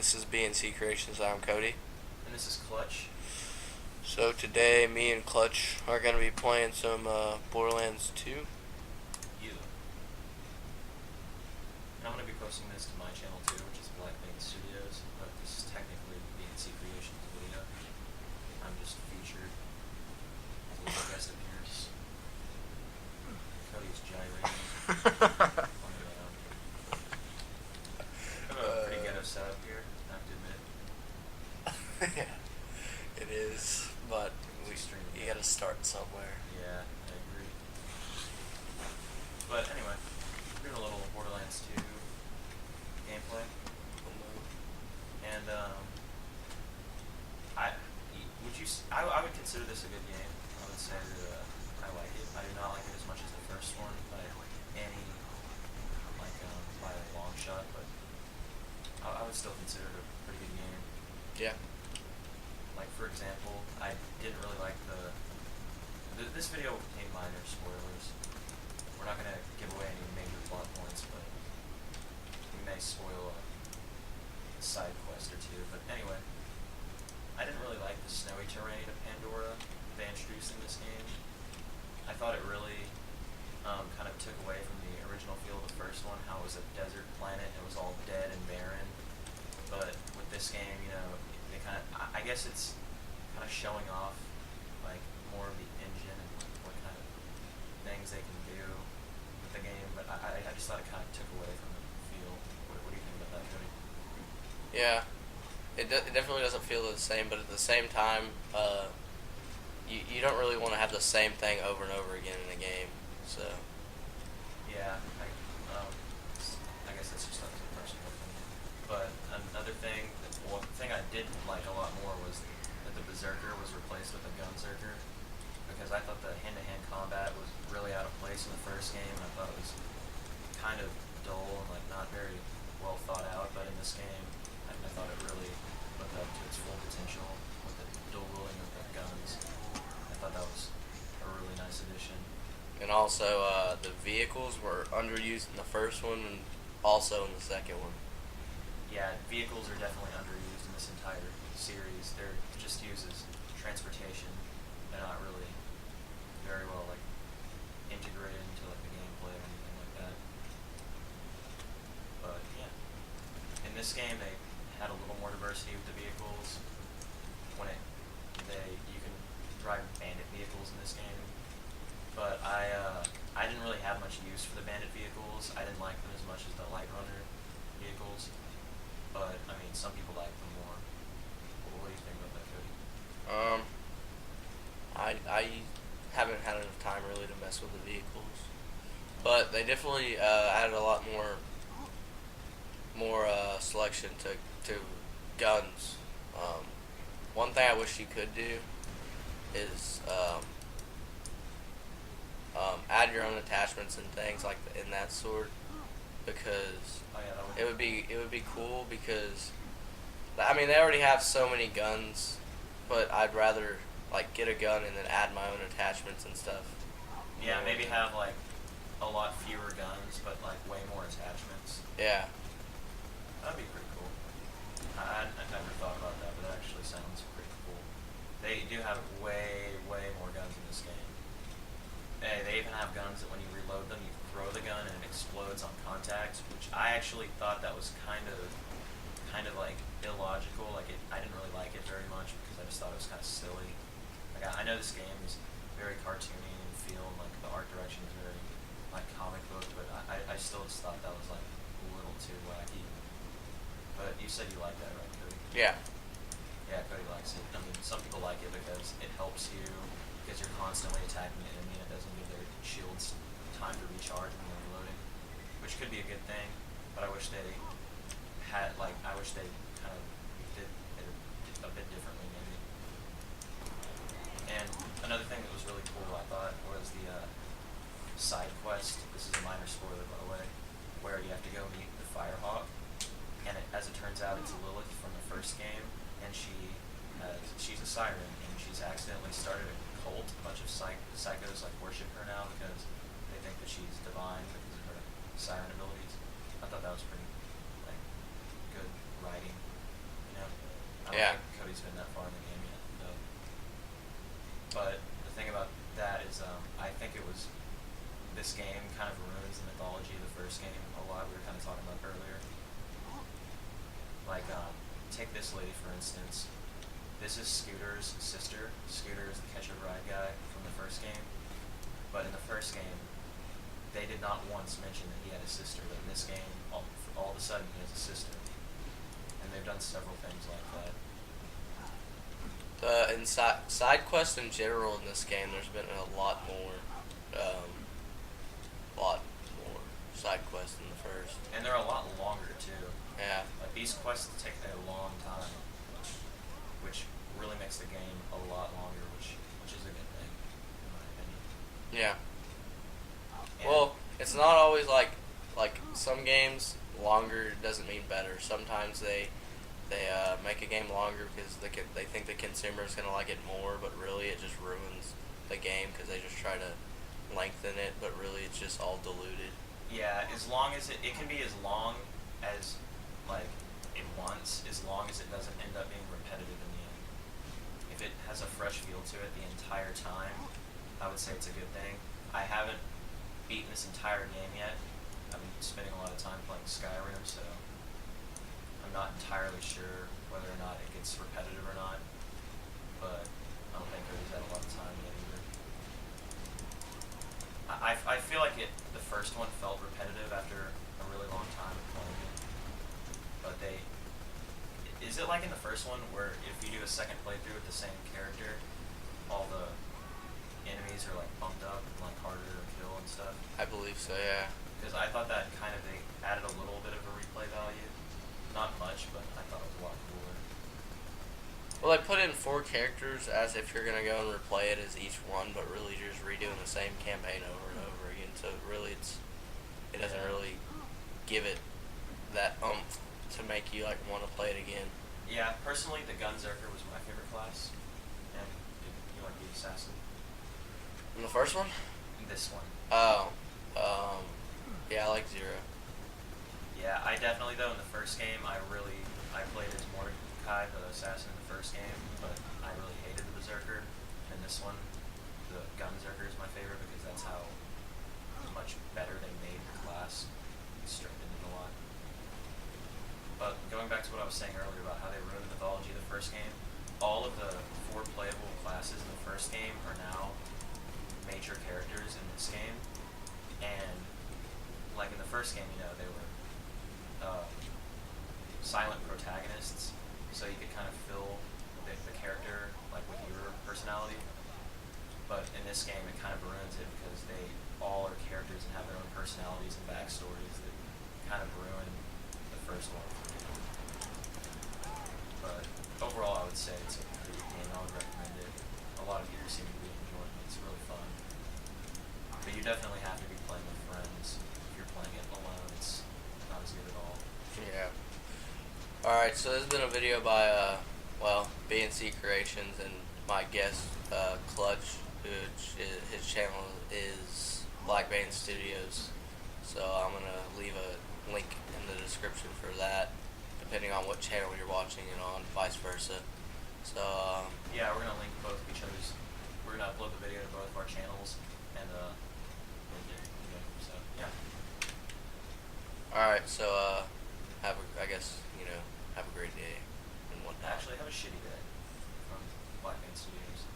This is BCKreations. I'm Cody. And this is Clutch. So today, me and Clutch are going to be playing some Borderlands 2. You. And I'm going to be posting this to my channel too, which is Blackbane Studios, but this is technically BCKreations video. I'm just featured as a little guest appearance. Cody's gyrating. I have a pretty ghetto setup here, I have to admit. Yeah, it is, but you got to start somewhere. Yeah, I agree. But anyway, we're doing a little Borderlands 2 gameplay. And I would consider this a good game. I would say that I like it. I do not like it as much as the first one by any by a long shot, but I would still consider it a pretty good game. Yeah. Like, for example, I didn't really like this video will contain minor spoilers. We're not going to give away any major plot points, but we may spoil a side quest or two. But anyway, I didn't really like the snowy terrain of Pandora they introduced in this game. I thought it really kind of took away from the original feel of the first one, how it was a desert planet, it was all dead and barren. But with this game, you know, they kind of, I guess it's kind of showing off like more of the engine and what kind of things they can do with the game. But I just thought it kind of took away from the feel. What do you think about that, Cody? Yeah, it definitely doesn't feel the same, but at the same time, you don't really want to have the same thing over and over again in a game. So yeah, I guess that's just up to the personal opinion. But another thing, one thing I did like a lot more was that the Berserker was replaced with a Gunzerker, because I thought the hand-to-hand combat was really out of place in the first game, and I thought it was kind of dull and like not very well thought out. But in this game, I thought it really lived up to its full potential with the dual wielding of the guns. I thought that was a really nice addition. and also the vehicles were underused in the first one and also in the second one. Yeah, vehicles are definitely underused in this entire series. They're just used as transportation. They're not really very well like integrated into like the gameplay or anything like that. But yeah, in this game they had a little more diversity with the vehicles. You can drive bandit vehicles in this game, but I didn't really have much use for the bandit vehicles. I didn't like them as much as the light runner vehicles. But I mean, some people like them more. What do you think about that, Cody? I haven't had enough time really to mess with the vehicles, but they definitely added a lot more selection to guns. One thing I wish you could do is add your own attachments and things like in that sort, because Oh yeah, that would. it would be cool, because I mean they already have so many guns, but I'd rather like get a gun and then add my own attachments and stuff. Yeah, maybe have like a lot fewer guns, but like way more attachments. Yeah. That'd be pretty cool. I never thought about that, but it actually sounds pretty cool. They do have way more guns in this game. They even have guns that when you reload them, you throw the gun and it explodes on contact, which I actually thought that was kind of like illogical. Like I didn't really like it very much because I just thought it was kind of silly. Like I know this game is very cartoony in feel, and like the art direction is very like comic book, but I still just thought that was like a little too wacky. But you said you like that, right, Cody? Yeah. Yeah, Cody likes it. I mean, some people like it because it helps you, because you're constantly attacking the enemy and it doesn't give their shields time to recharge when they're reloading, which could be a good thing. But I wish they kind of did it a bit differently maybe. And another thing that was really cool, I thought, was the side quest. This is a minor spoiler, by the way, where you have to go meet the Firehawk. And as it turns out, it's Lilith from the first game, and she's a siren, and she's accidentally started a cult. A bunch of psychos like worship her now because they think that she's divine because of her siren abilities. I thought that was pretty like good writing. this game kind of ruins the mythology of the first game a lot. We were kind of talking about earlier. Like, take this lady for instance. This is Scooter's sister. Scooter is the catch a ride guy from the first game. But in the first game, they did not once mention that he had a sister. But in this game, all of a sudden, he has a sister. And they've done several things like that. In side quests in general in this game, there's been a lot more side quests than the first. And they're a lot longer too. Yeah. Like these quests take a long time, which really makes the game a lot longer, which is a good thing, in my opinion. Yeah. And Well, it's not always like some games longer doesn't mean better. Sometimes they make a game longer because they think the consumer is gonna like it more, but really it just ruins the game because they just try to lengthen it, but really it's just all diluted. yeah, as long as it can be as long as like it wants, as long as it doesn't end up being repetitive in the end. If it has a fresh feel to it the entire time, I would say it's a good thing. I haven't beaten this entire game yet. I've been spending a lot of time playing Skyrim, so I'm not entirely sure whether or not it gets repetitive or not. But I don't think Cody's had a lot of time yet either. I feel like the first one felt repetitive after a really long time of playing it. But is it like in the first one where if you do a second playthrough with the same character, all the enemies are like bumped up and like harder to kill and stuff? I believe so, yeah. Because I thought that kind of they added a little bit of a replay value. Not much, but I thought it was a lot cooler. Well, they put in 4 characters as if you're gonna go and replay it as each one, but really you're just redoing the same campaign over and over again. So really, it doesn't really give it that oomph to make you like want to play it again. Yeah, personally, the Gunzerker was my favorite class. And you like the assassin? In the first one? This one. Oh, yeah, I like Zero. Yeah, I definitely though in the first game I played as Mordecai, the assassin in the first game, but I really hated the Berserker. And this one, the Gunzerker is my favorite because that's how much better they made the class. It strengthened it a lot. But going back to what I was saying earlier about how they ruined the mythology of the first game, all of the 4 playable classes in the first game are now major characters in this game. And like in the first game, they were silent protagonists, so you could kind of fill the character like with your personality. But in this game, it kind of ruins it because they all are characters and have their own personalities and backstories that kind of ruin the first one. But overall, I would say it's a pretty good game. I would recommend it. A lot of you seem to be enjoying it. It's really fun. But you definitely have to be playing with friends. If you're playing it alone, it's not as good at all. Yeah. Alright, so this has been a video by, BCKreations and my guest, Clutch, his channel is Blackbane Studios. So I'm going to leave a link in the description for that, depending on what channel you're watching it on, vice versa. So, yeah, we're going to link both of each other's, we're going to upload the video to both of our channels, and, so, yeah. alright, so, have a great day and whatnot. Actually, have a shitty day from Blackbane Studios.